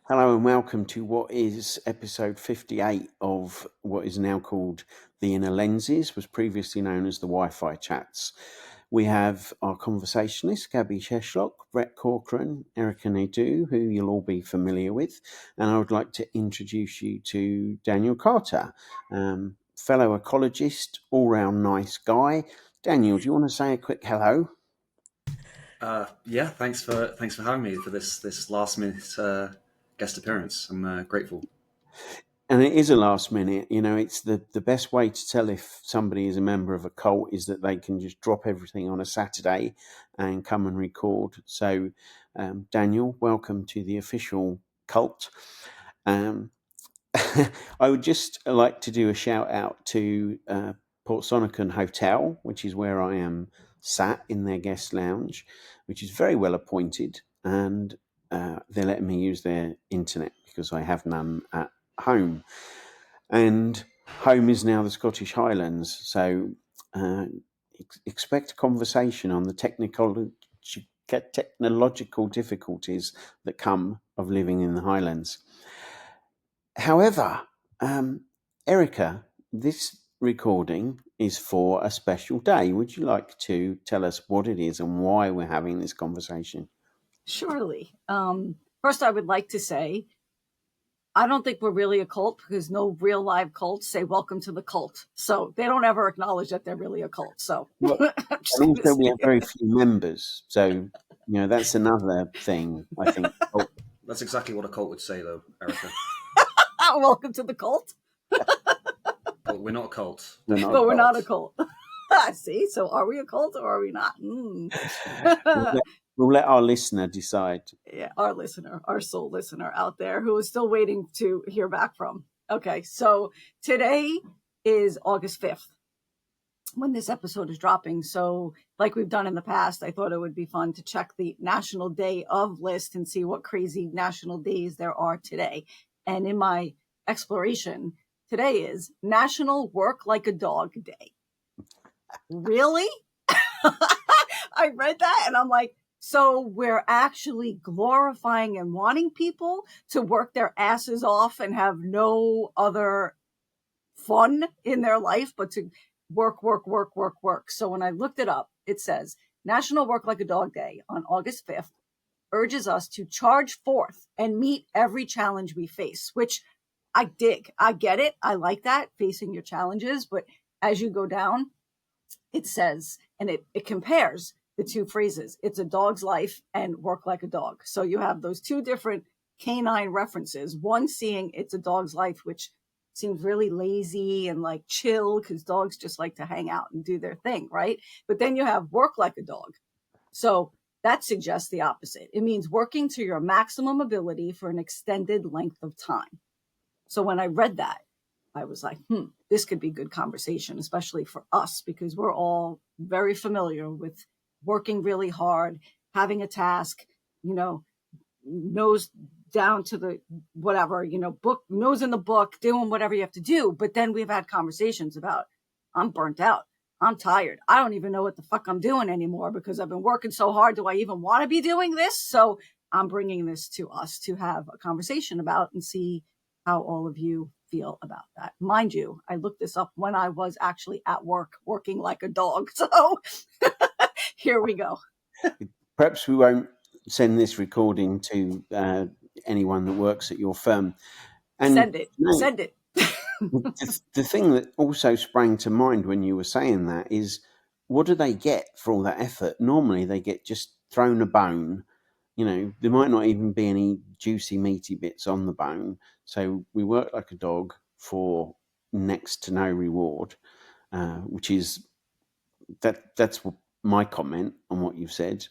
Hello and welcome to what is episode 58 of what is now called The Inner Lenses, was previously known as the Wi-Fi Chats. We have our conversationalists, Gaby Sheshlock, Brett Corcoran, Erika, who you'll all be familiar with, and I would like to introduce you to Daniel Carter, fellow ecologist, all-round nice guy. Daniel, do you want to say a quick hello? Yeah, thanks for having me for this last minute guest appearance. I'm grateful. And it is a last minute, it's the best way to tell if somebody is a member of a cult is that they can just drop everything on a Saturday and come and record. So, Daniel, welcome to the official cult. Um, I would just like to do a shout out to Port Sonocan Hotel, which is where I am sat in their guest lounge, which is very well appointed. And they're letting me use their internet because I have none at home. And home is now the Scottish Highlands. So expect a conversation on the technological difficulties that come of living in the Highlands. However, Erika, this recording is for a special day. Would you like to tell us what it is and why we're having this conversation? Surely. First, I would like to say, I don't think we're really a cult because no real live cults say welcome to the cult. So they don't ever acknowledge that they're really a cult. So Well, and also we have very few members. So, that's another thing, I think. Oh, That's exactly what a cult would say, though, Erika. welcome to the cult. But we're not a cult. we're not a But we're not cult. a cult. See, so are we a cult or are we not? We'll let our listener decide. Yeah, our listener, our soul listener out there who is still waiting to hear back from. Okay, so today is August 5th when this episode is dropping. So like we've done in the past, I thought it would be fun to check the National Day of list and see what crazy national days there are today. And in my exploration, today is National Work Like a Dog Day. Really? I read that and I'm like, so we're actually glorifying and wanting people to work their asses off and have no other fun in their life, but to work. So when I looked it up, it says National Work Like a Dog Day on August 5th urges us to charge forth and meet every challenge we face, which I dig. I get it. I like that, facing your challenges. But as you go down, it says, and it compares the two phrases. It's a dog's life and work like a dog. So you have those two different canine references. One seeing it's a dog's life, which seems really lazy and like chill because dogs just like to hang out and do their thing, right? But then you have work like a dog. So that suggests the opposite. It means working to your maximum ability for an extended length of time. So when I read that, I was like, this could be good conversation, especially for us, because we're all very familiar with working really hard, having a task, nose down to the whatever, book, nose in the book, doing whatever you have to do. But then we've had conversations about, I'm burnt out. I'm tired. I don't even know what the fuck I'm doing anymore because I've been working so hard. Do I even want to be doing this? So I'm bringing this to us to have a conversation about and see how all of you feel about that. Mind you, I looked this up when I was actually at work, working like a dog. So here we go. Perhaps we won't send this recording to anyone that works at your firm. And Send it. Send it. the thing that also sprang to mind when you were saying that is, what do they get for all that effort? Normally they get just thrown a bone. There might not even be any juicy, meaty bits on the bone. So we work like a dog for next to no reward, which is that's my comment on what you've said.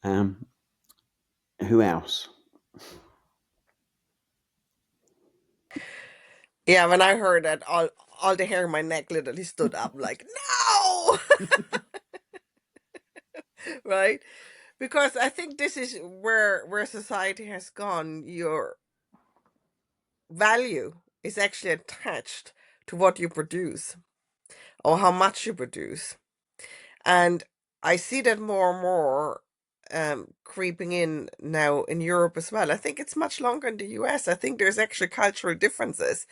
Who else? Yeah, when I heard that, all the hair in my neck literally stood up. Like, no, right? Because I think this is where society has gone. Your value is actually attached to what you produce or how much you produce, and I see that more and more creeping in now in Europe as well. I think it's much longer in the US. I think there's actually cultural differences.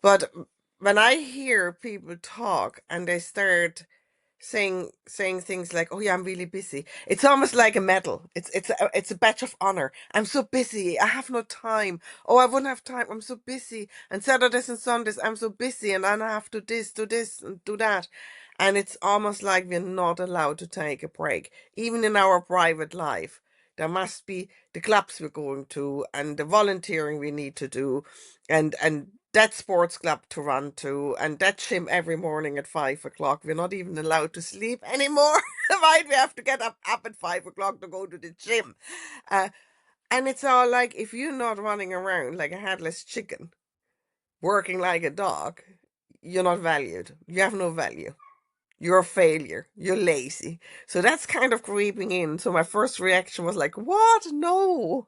But when I hear people talk and they start saying things like, "Oh yeah, I'm really busy," it's almost like a medal. It's a badge of honor. I'm so busy. I have no time. Oh, I wouldn't have time. I'm so busy. And Saturdays and Sundays, I'm so busy, and then I have to do this, and do that. And it's almost like we're not allowed to take a break, even in our private life. There must be the clubs we're going to and the volunteering we need to do, and that sports club to run to, and that gym every morning at 5 o'clock. We're not even allowed to sleep anymore. Right? We have to get up at 5 o'clock to go to the gym. Uh, and it's all like, if you're not running around like a headless chicken, working like a dog, you're not valued. You have no value. You're a failure. You're lazy. So that's kind of creeping in. So my first reaction was like, what? No.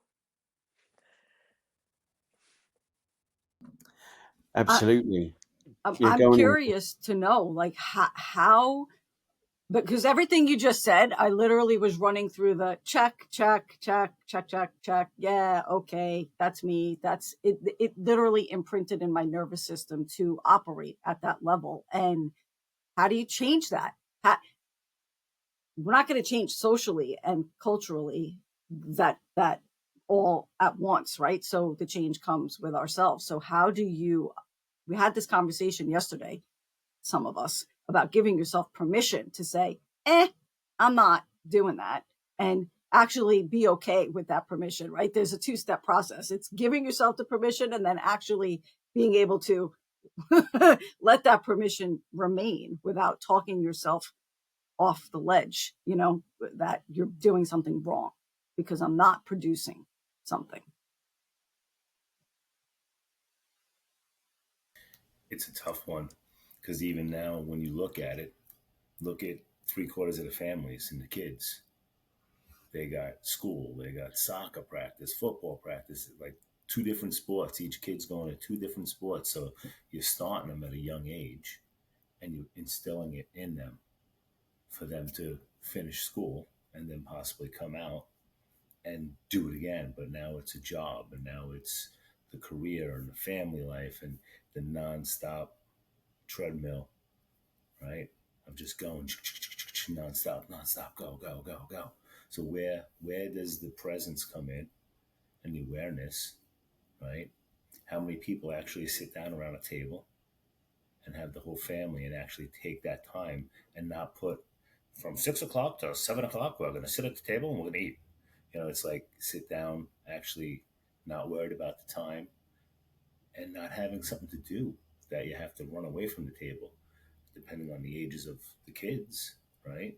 Absolutely. Yeah, I'm go on, Erika. curious to know, like, how, because everything you just said, I literally was running through the check, check, check, check, check, check. Yeah, okay, that's me. That's it. It literally imprinted in my nervous system to operate at that level. And how do you change that? We're not going to change socially and culturally that all at once, right? So the change comes with ourselves. So how do you? We had this conversation yesterday, some of us, about giving yourself permission to say, I'm not doing that, and actually be okay with that permission, right? There's a two-step process. It's giving yourself the permission and then actually being able to let that permission remain without talking yourself off the ledge, that you're doing something wrong because I'm not producing something. It's a tough one because even now, when you look at it, look at 3/4 of the families and the kids. They got school, they got soccer practice, football practice, like two different sports. Each kid's going to two different sports. So you're starting them at a young age and you're instilling it in them for them to finish school and then possibly come out and do it again. But now it's a job, and now it's the career and the family life and the nonstop treadmill, right? Of just going nonstop, go, go, go, go. So where does the presence come in and the awareness, right? How many people actually sit down around a table and have the whole family and actually take that time and not put from 6 o'clock to 7 o'clock, we're going to sit at the table and we're going to eat. It's like sit down, actually not worried about the time and not having something to do that you have to run away from the table, depending on the ages of the kids, right?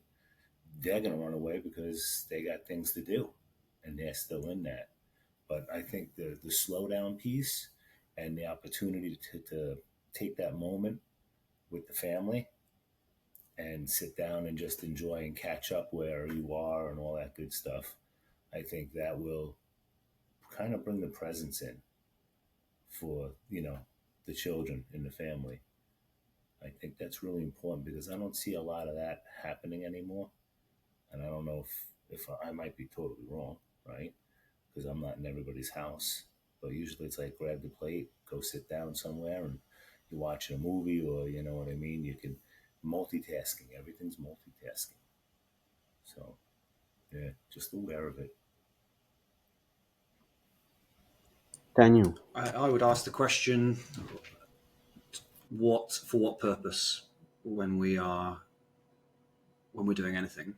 They're going to run away because they got things to do and they're still in that. But I think the slow down piece and the opportunity to take that moment with the family and sit down and just enjoy and catch up where you are and all that good stuff, I think that will kind of bring the presence in for, the children in the family. I think that's really important because I don't see a lot of that happening anymore. And I don't know if I might be totally wrong, right? Because I'm not in everybody's house. But usually it's like grab the plate, go sit down somewhere, and you're watching a movie, or you know what I mean? You can multitasking. Everything's multitasking. So, yeah, just aware of it. Daniel. I would ask the question: for what purpose when we're doing anything?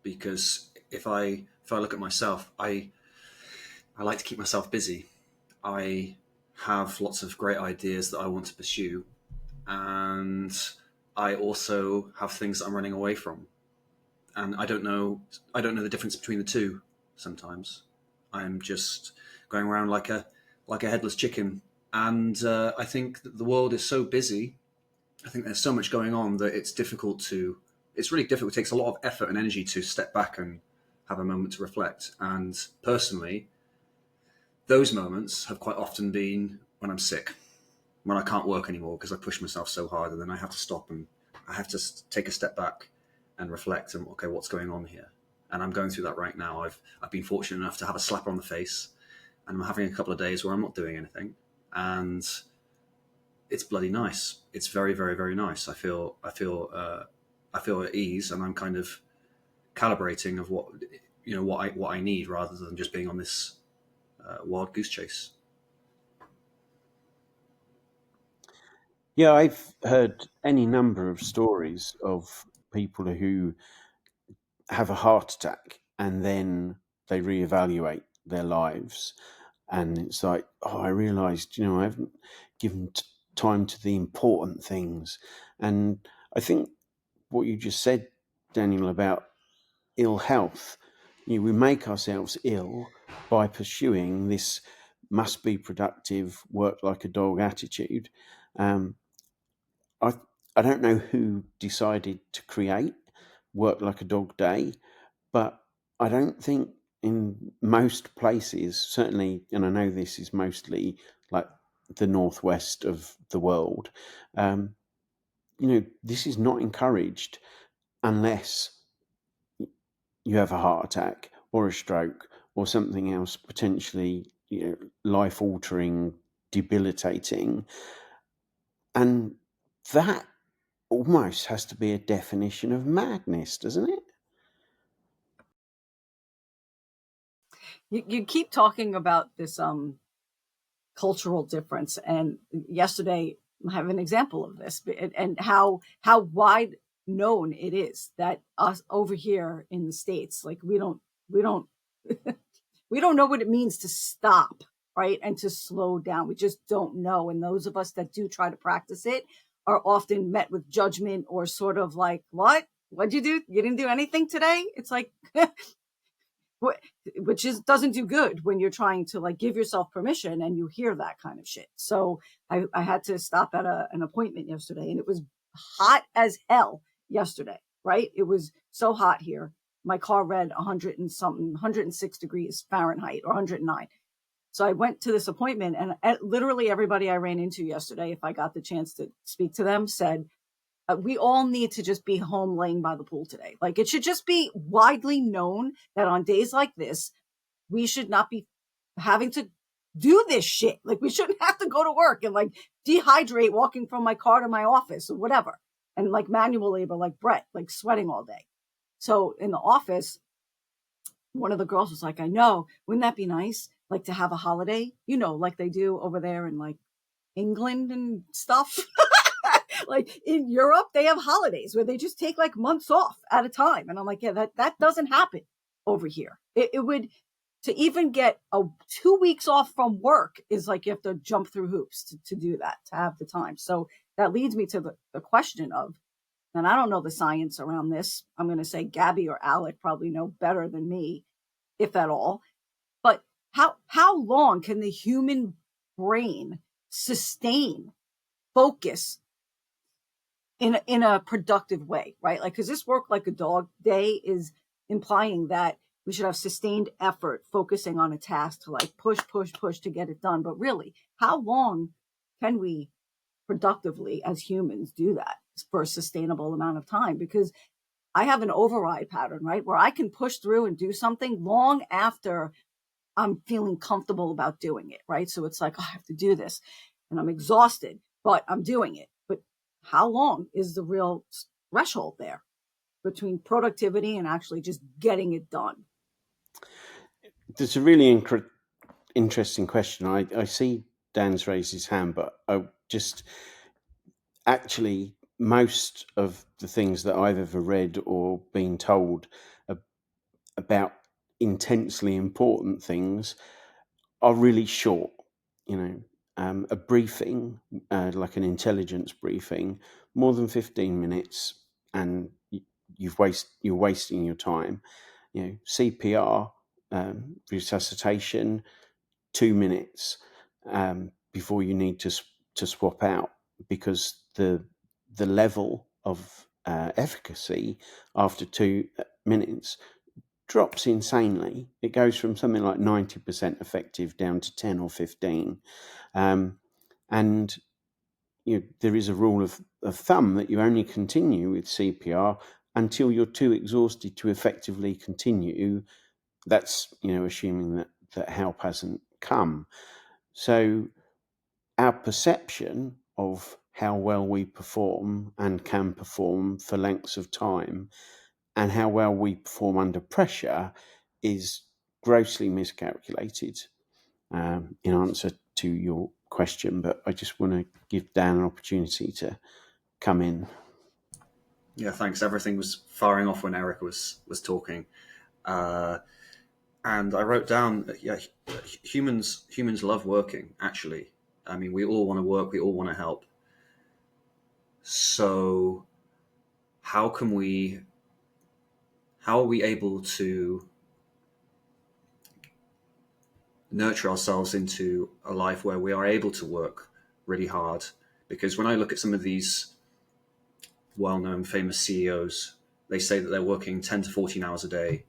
Because if I look at myself, I like to keep myself busy. I have lots of great ideas that I want to pursue, and I also have things that I'm running away from, and I don't know the difference between the two. Sometimes I'm just going around like a headless chicken, and I think that the world is so busy. I think there's so much going on that it's really difficult. It takes a lot of effort and energy to step back and have a moment to reflect. And personally, those moments have quite often been when I'm sick, when I can't work anymore because I push myself so hard, and then I have to stop and I have to take a step back and reflect and, okay, what's going on here? and I'm going through that right now. I've been fortunate enough to have a slap on the face, and I'm having a couple of days where I'm not doing anything, and it's bloody nice. It's very, very, very nice. I feel at ease, and I'm kind of calibrating of what I need, rather than just being on this wild goose chase. Yeah, I've heard any number of stories of people who have a heart attack and then they reevaluate their lives. And it's like, oh, I realized, I haven't given time to the important things. And I think what you just said, Daniel, about ill health, we make ourselves ill by pursuing this must be productive, work like a dog attitude. Um, I I don't know who decided to create work like a dog day, but I don't think in most places, certainly, and I know this is mostly like the northwest of the world, this is not encouraged unless you have a heart attack or a stroke or something else potentially, life altering, debilitating. And that almost has to be a definition of madness, doesn't it? You keep talking about this cultural difference, and yesterday I have an example of this, and how wide known it is that us over here in the States, like we don't we don't know what it means to stop, right, and to slow down. We just don't know, and those of us that do try to practice it are often met with judgment, or sort of like, what'd you do? You didn't do anything today? It's like which doesn't do good when you're trying to like give yourself permission and you hear that kind of shit. So I had to stop at an appointment yesterday, and it was hot as hell yesterday, right? It was so hot here. My car read 100 and something, 106 degrees Fahrenheit, or 109. So I went to this appointment, and literally everybody I ran into yesterday, if I got the chance to speak to them, said, we all need to just be home laying by the pool today. Like, it should just be widely known that on days like this, we should not be having to do this shit. Like, we shouldn't have to go to work and like dehydrate walking from my car to my office or whatever. And like manual labor, like Brett, like sweating all day. So in the office, one of the girls was like, I know, wouldn't that be nice? Like to have a holiday, like they do over there in like England and stuff. Like in Europe, they have holidays where they just take like months off at a time. And I'm like, yeah, that doesn't happen over here. It would, to even get 2 weeks off from work is like, you have to jump through hoops to do that, to have the time. So that leads me to the question of, and I don't know the science around this. I'm going to say Gaby or Alec probably know better than me, if at all. But how long can the human brain sustain focus in a productive way, right? Like, because this work like a dog day is implying that we should have sustained effort focusing on a task to like push to get it done. But really, how long can we productively as humans do that for a sustainable amount of time? Because I have an override pattern, right, where I can push through and do something long after I'm feeling comfortable about doing it, right? So it's like, oh, I have to do this and I'm exhausted, but I'm doing it. But how long is the real threshold there between productivity and actually just getting it done? That's a really interesting question. I see Dan's raised his hand, but I just actually, most of the things that I've ever read or been told about intensely important things are really short. A briefing, like an intelligence briefing, more than 15 minutes, and you're wasting your time. CPR, resuscitation, 2 minutes before you need to swap out, because the level of efficacy after 2 minutes drops insanely. It goes from something like 90% effective down to 10 or 15. And there is a rule of thumb that you only continue with CPR until you're too exhausted to effectively continue. That's, assuming that help hasn't come. So our perception of how well we perform and can perform for lengths of time and how well we perform under pressure is grossly miscalculated, in answer to your question. But I just want to give Dan an opportunity to come in. Yeah, thanks. Everything was firing off when Erika was talking. And I wrote down, humans love working, actually. I mean, we all want to work, we all want to help. So how are we able to nurture ourselves into a life where we are able to work really hard? Because when I look at some of these well-known famous CEOs, they say that they're working 10 to 14 hours a day,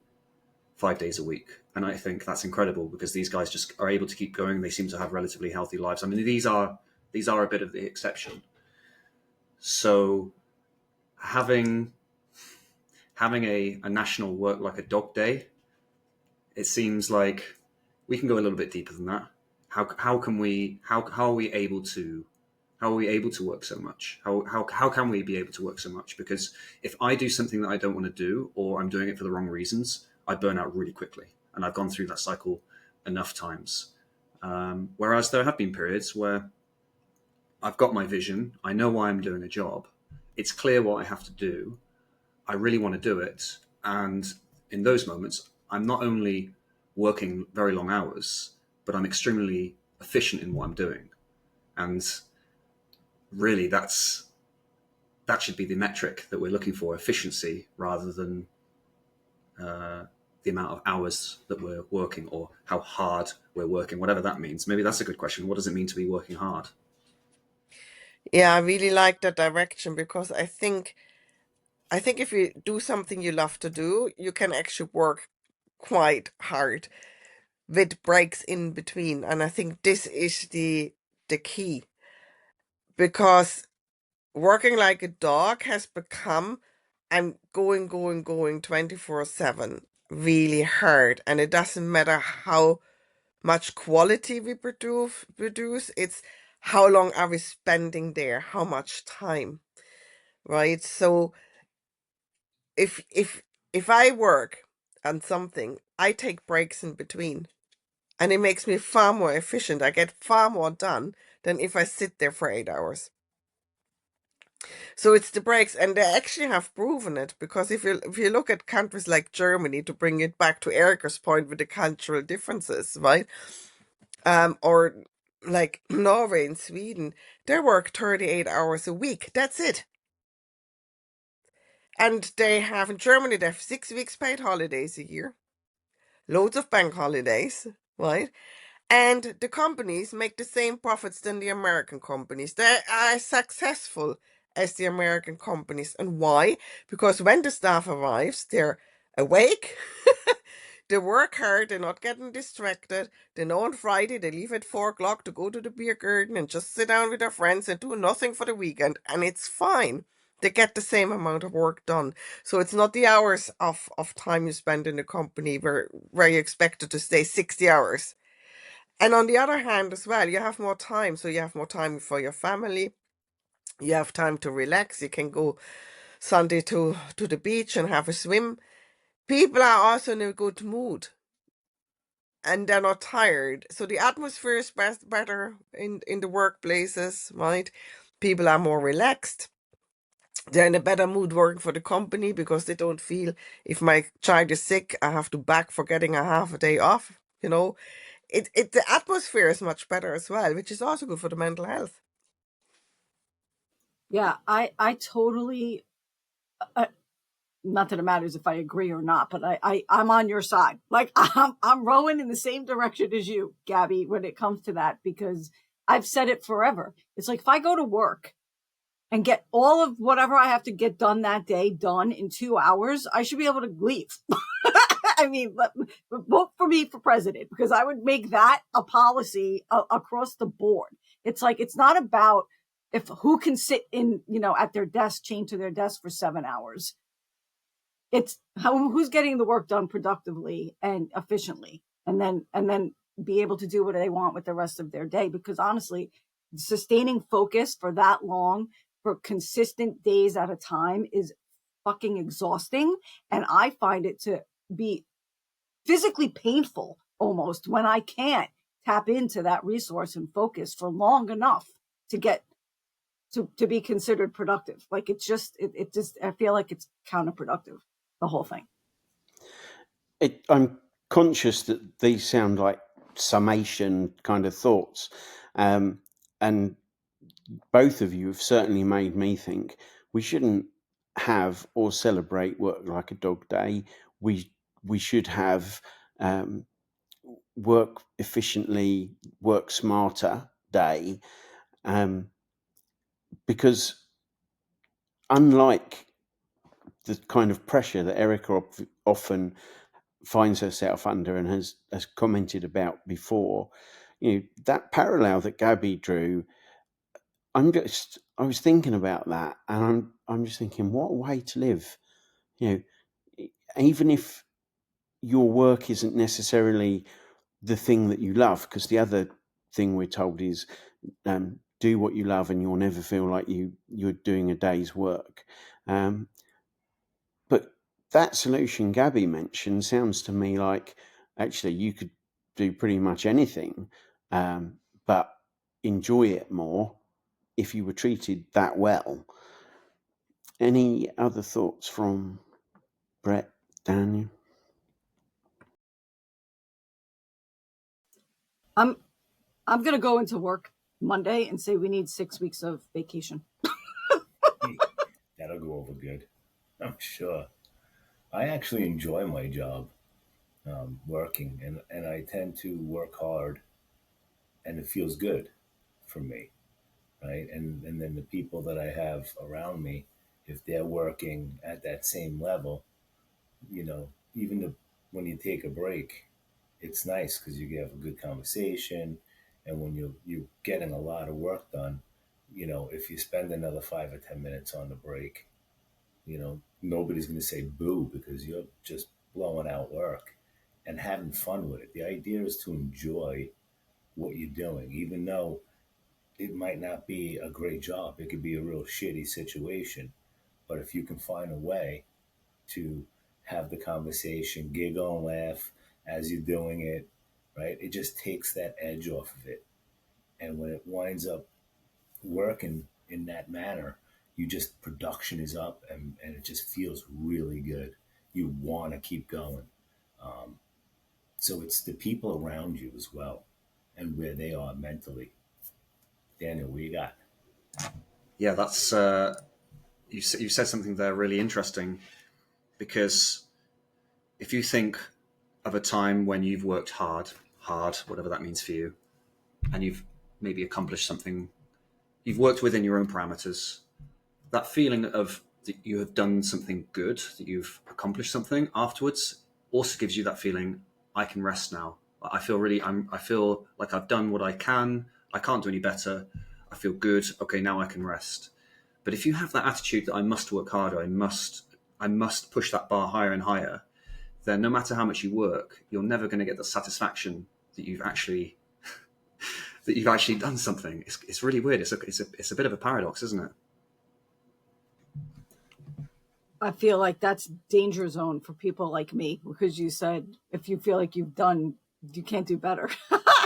5 days a week. And I think that's incredible, because these guys just are able to keep going. They seem to have relatively healthy lives. I mean, these are a bit of the exception. So having a national work like a dog day, it seems like we can go a little bit deeper than that. How are we able to work so much? How can we be able to work so much? Because if I do something that I don't want to do, or I'm doing it for the wrong reasons, I burn out really quickly. And I've gone through that cycle enough times. Whereas there have been periods where I've got my vision, I know why I'm doing a job, it's clear what I have to do, I really want to do it. And in those moments, I'm not only working very long hours, but I'm extremely efficient in what I'm doing. And really, that should be the metric that we're looking for: efficiency, rather than the amount of hours that we're working, or how hard we're working, whatever that means. Maybe that's a good question. What does it mean to be working hard? Yeah, I really like that direction, because I think if you do something you love to do, you can actually work quite hard with breaks in between. And I think this is the key, because working like a dog has become, I'm going 24/7, really hard. And it doesn't matter how much quality we produce, it's how long are we spending there, how much time, right? So if I work on something, I take breaks in between, and it makes me far more efficient. I get far more done than if I sit there for 8 hours. So it's the breaks, and they actually have proven it, because if you look at countries like Germany, to bring it back to Erika's point with the cultural differences, right? Or like Norway and Sweden, they work 38 hours a week. That's it. And they have, in Germany, they have 6 weeks paid holidays a year, loads of bank holidays, right? And the companies make the same profits than the American companies. They are as successful as the American companies. And why? Because when the staff arrives, they're awake, they work hard, they're not getting distracted. They know on Friday they leave at 4 o'clock to go to the beer garden and just sit down with their friends and do nothing for the weekend. And it's fine. They get the same amount of work done. So it's not the hours of time you spend in the company where you're expected to stay 60 hours. And on the other hand as well, you have more time. So you have more time for your family. You have time to relax. You can go Sunday to the beach and have a swim. People are also in a good mood, and they're not tired. So the atmosphere is better in the workplaces, right? People are more relaxed. They're in a better mood working for the company, because they don't feel, if my child is sick, I have to back for getting a half a day off. The atmosphere is much better as well, which is also good for the mental health. Yeah, I totally, not that it matters if I agree or not, but I'm on your side. Like I'm rowing in the same direction as you, Gaby, when it comes to that, because I've said it forever. It's like, if I go to work and get all of whatever I have to get done that day done in 2 hours, I should be able to leave. I mean, vote for me for president, because I would make that a policy across the board. It's like, it's not about who can sit in, at their desk, chained to their desk for 7 hours. it's who's getting the work done productively and efficiently, and then be able to do what they want with the rest of their day. Because honestly, sustaining focus for that long, for consistent days at a time, is fucking exhausting. And I find it to be physically painful almost when I can't tap into that resource and focus for long enough to get to be considered productive. Like it just I feel like it's counterproductive, the whole thing. I'm conscious that these sound like summation kind of thoughts, and both of you have certainly made me think we shouldn't have or celebrate Work Like a Dog Day. We should have Work Efficiently, Work Smarter Day, because unlike the kind of pressure that Erika often finds herself under and has commented about before, that parallel that Gaby drew, I was thinking about that, and I'm just thinking, what a way to live. Even if your work isn't necessarily the thing that you love, because the other thing we're told is do what you love and you'll never feel like you're doing a day's work. But that solution Gaby mentioned sounds to me like actually you could do pretty much anything, but enjoy it more if you were treated that well. Any other thoughts from Brett, Daniel? I'm gonna go into work Monday and say we need 6 weeks of vacation. That'll go over good, I'm sure. I actually enjoy my job, working, and I tend to work hard, and it feels good for me, right? And then the people that I have around me, if they're working at that same level, even when you take a break, it's nice because you have a good conversation, and when you're getting a lot of work done, if you spend another 5 or 10 minutes on the break, nobody's going to say boo because you're just blowing out work and having fun with it. The idea is to enjoy what you're doing, even though it might not be a great job. It could be a real shitty situation. But if you can find a way to have the conversation, giggle and laugh as you're doing it, right? It just takes that edge off of it. And when it winds up working in that manner, production is up, and it just feels really good. You want to keep going. So it's the people around you as well and where they are mentally. Daniel, what you got? Yeah, that's you said something there really interesting, because if you think of a time when you've worked hard, whatever that means for you, and you've maybe accomplished something, you've worked within your own parameters, that feeling of that you have done something good, that you've accomplished something afterwards, also gives you that feeling, I can rest now. I feel like I've done what I can. I can't do any better. I feel good. Okay, now I can rest. But if you have that attitude that I must work harder, I must push that bar higher and higher, then no matter how much you work, you're never going to get the satisfaction that you've actually done something. It's really weird. It's a bit of a paradox, isn't it? I feel like that's danger zone for people like me, because you said if you feel like you can't do better,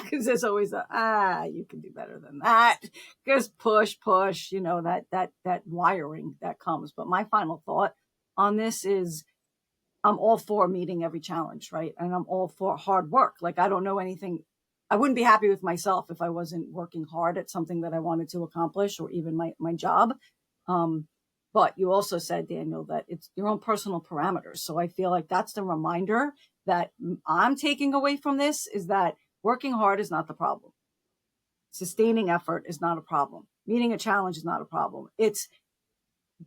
because there's always you can do better than that. Just push, that wiring that comes. But my final thought on this is I'm all for meeting every challenge, right? And I'm all for hard work. Like I don't know anything. I wouldn't be happy with myself if I wasn't working hard at something that I wanted to accomplish, or even my job. But you also said, Daniel, that it's your own personal parameters. So I feel like that's the reminder that I'm taking away from this, is that working hard is not the problem. Sustaining effort is not a problem. Meeting a challenge is not a problem. It's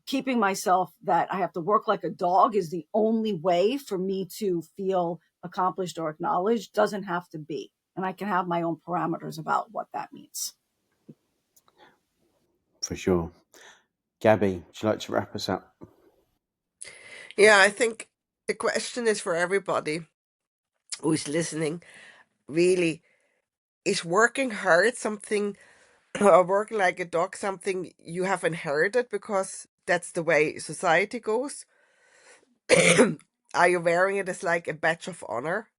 keeping myself that I have to work like a dog is the only way for me to feel accomplished or acknowledged. Doesn't have to be. And I can have my own parameters about what that means. For sure. Gaby, would you like to wrap us up? Yeah, I think the question is for everybody who's listening. Really, is working hard something, or working like a dog something you have inherited because that's the way society goes? Are you wearing it as like a badge of honor?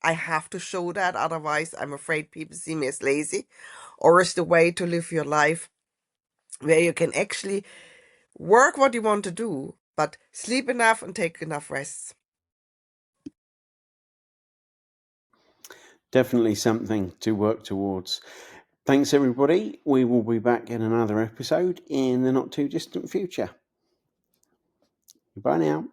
I have to show that, otherwise I'm afraid people see me as lazy. Or is the way to live your life where you can actually work what you want to do, but sleep enough and take enough rests? Definitely something to work towards. Thanks, everybody. We will be back in another episode in the not too distant future. Bye now.